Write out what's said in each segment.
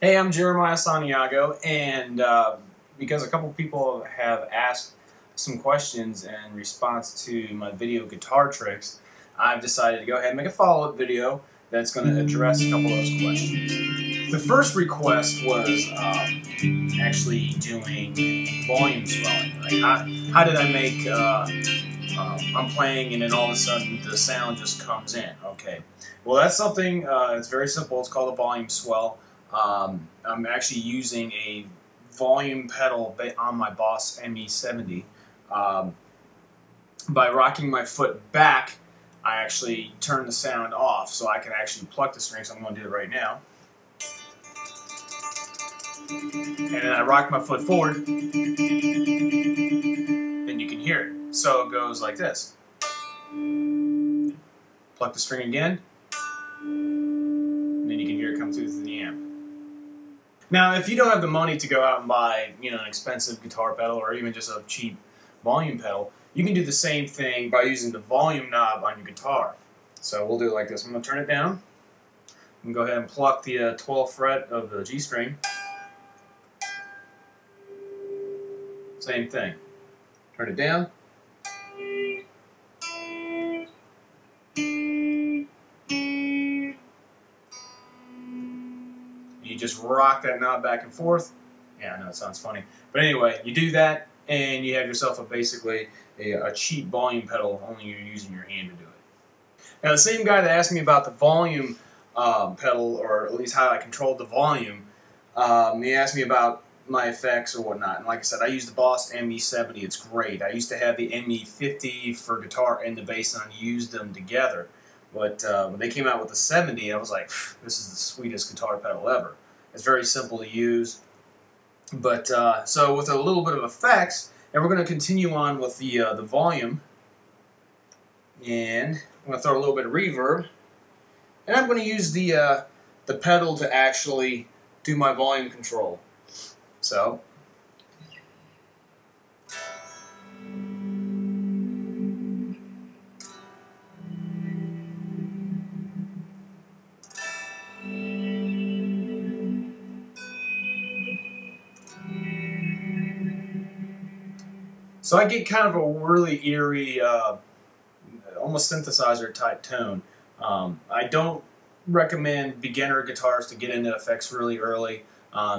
Hey, I'm Jeremiah Santiago, and because a couple people have asked some questions in response to my video guitar tricks, I've decided to go ahead and make a follow-up video that's going to address a couple of those questions. The first request was actually doing volume swelling. Like how did I make, I'm playing and then all of a sudden the sound just comes in. Okay, well that's something, it's very simple. It's called a volume swell. I'm actually using a volume pedal on my Boss ME70. By rocking my foot back, I actually turn the sound off so I can actually pluck the strings. So I'm going to do it right now. And then I rock my foot forward, then you can hear it. So it goes like this. Pluck the string again, and then you can hear it come through the amp. Now, if you don't have the money to go out and buy, an expensive guitar pedal or even just a cheap volume pedal, you can do the same thing by using the volume knob on your guitar. So we'll do it like this. I'm going to turn it down. I'm going to go ahead and pluck the 12th fret of the G string. Same thing. Turn it down. You just rock that knob back and forth. Yeah, I know it sounds funny. But anyway, you do that and you have yourself basically a cheap volume pedal, only you're using your hand to do it. Now the same guy that asked me about the volume pedal, or at least how I controlled the volume, he asked me about my effects or whatnot. And like I said, I use the Boss ME70. It's great. I used to have the ME50 for guitar and the bass, and I used them together. But when they came out with the 70, I was like, this is the sweetest guitar pedal ever. It's very simple to use. But so with a little bit of effects, and we're going to continue on with the volume. And I'm going to throw a little bit of reverb. And I'm going to use the pedal to actually do my volume control. So. So I get kind of a really eerie, almost synthesizer type tone. I don't recommend beginner guitars to get into effects really early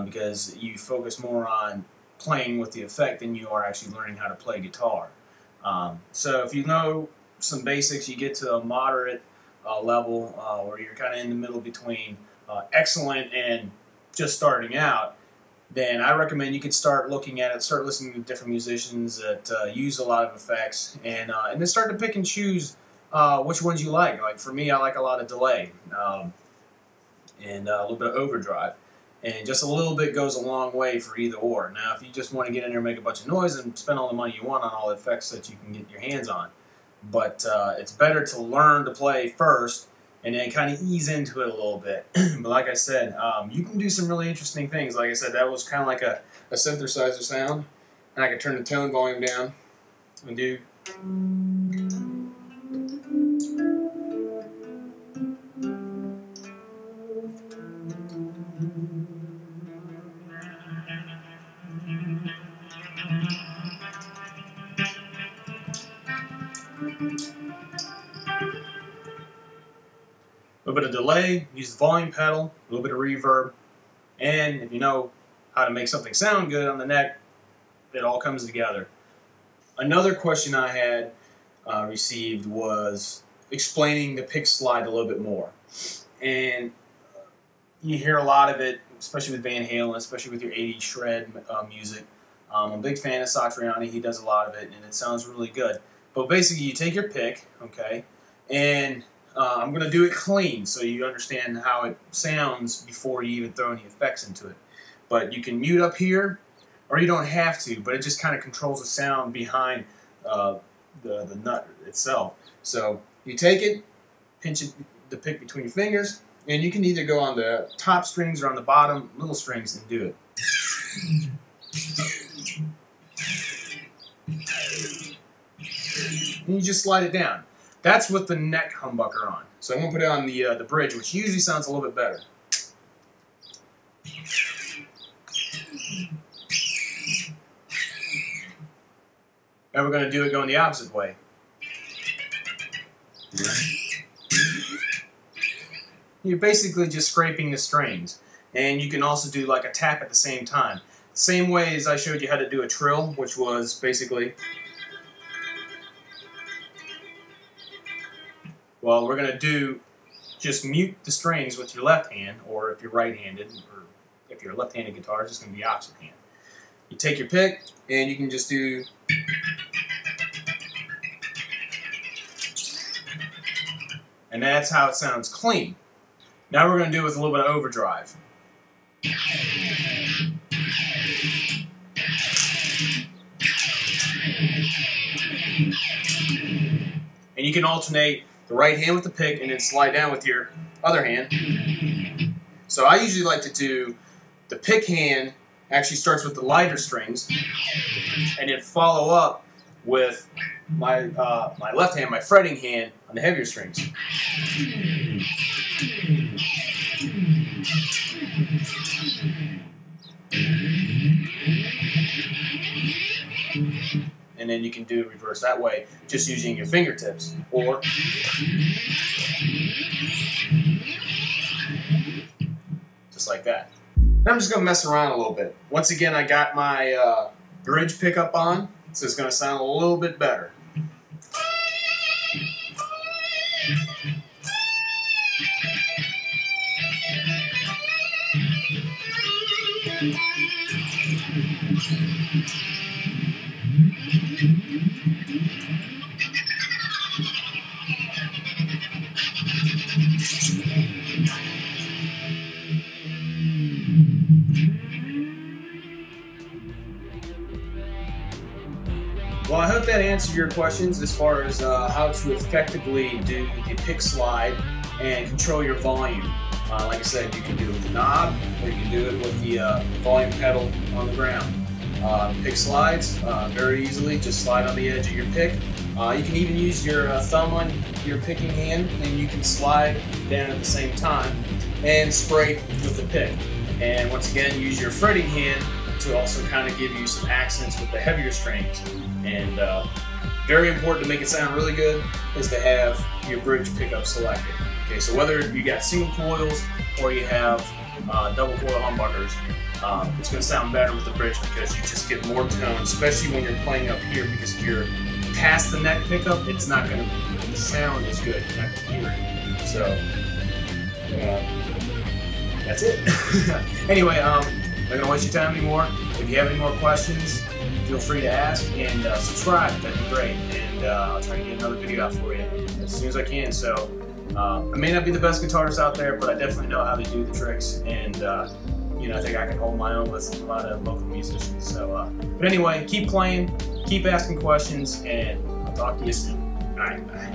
because you focus more on playing with the effect than you are actually learning how to play guitar. So if you know some basics, you get to a moderate level where you're kind of in the middle between excellent and just starting out, then I recommend you can start looking at it, start listening to different musicians that use a lot of effects, and then start to pick and choose which ones you like. Like for me, I like a lot of delay and a little bit of overdrive, and just a little bit goes a long way for either or. Now, if you just want to get in there and make a bunch of noise and spend all the money you want on all the effects that you can get your hands on, but it's better to learn to play first and then kind of ease into it a little bit. But like I said, you can do some really interesting things. Like I said, that was kind of like a synthesizer sound. And I can turn the tone volume down and do. A little bit of delay, use the volume pedal, a little bit of reverb, and if you know how to make something sound good on the neck, it all comes together. Another question I had received was explaining the pick slide a little bit more. And you hear a lot of it, especially with Van Halen, especially with your 80s shred music. I'm a big fan of Satriani. He does a lot of it, and it sounds really good. But basically, you take your pick, okay, and I'm going to do it clean so you understand how it sounds before you even throw any effects into it. But you can mute up here, or you don't have to, but it just kind of controls the sound behind the nut itself. So you take it, pinch it, the pick between your fingers, and you can either go on the top strings or on the bottom little strings and do it. And you just slide it down. That's with the neck humbucker on. So I'm going to put it on the bridge, which usually sounds a little bit better. Now we're going to do it going the opposite way. You're basically just scraping the strings. And you can also do like a tap at the same time. Same way as I showed you how to do a trill, which was basically... Well, we're going to do just mute the strings with your left hand, or if you're right-handed, or if you're a left-handed guitar, it's just going to be opposite hand. You take your pick, and you can just do... And that's how it sounds clean. Now we're going to do it with a little bit of overdrive. And you can alternate the right hand with the pick and then slide down with your other hand. So I usually like to do the pick hand actually starts with the lighter strings and then follow up with my my left hand, my fretting hand, on the heavier strings. And then you can do reverse that way, just using your fingertips, or just like that. Now I'm just going to mess around a little bit. Once again, I got my bridge pickup on, so it's going to sound a little bit better. Well, I hope that answered your questions as far as how to effectively do the pick slide and control your volume. Like I said, you can do it with the knob, or you can do it with the volume pedal on the ground. Pick slides very easily, just slide on the edge of your pick. You can even use your thumb on your picking hand, and you can slide down at the same time and scrape with the pick. And once again, use your fretting hand to also kind of give you some accents with the heavier strings. And very important to make it sound really good is to have your bridge pickup selected. Okay, so whether you got single coils or you have double coil humbuckers, it's going to sound better with the bridge because you just get more tone, especially when you're playing up here, because if you're past the neck pickup, it's not going to sound as good. You're not going to hear it. So that's it. Anyway, I'm not going to waste your time anymore. If you have any more questions, feel free to ask, and subscribe. That'd be great. And I'll try to get another video out for you as soon as I can. So I may not be the best guitarist out there, but I definitely know how to do the tricks. And you know, I think I can hold my own with a lot of local musicians. So, but anyway, keep playing, keep asking questions, and I'll talk to you soon. All right, bye.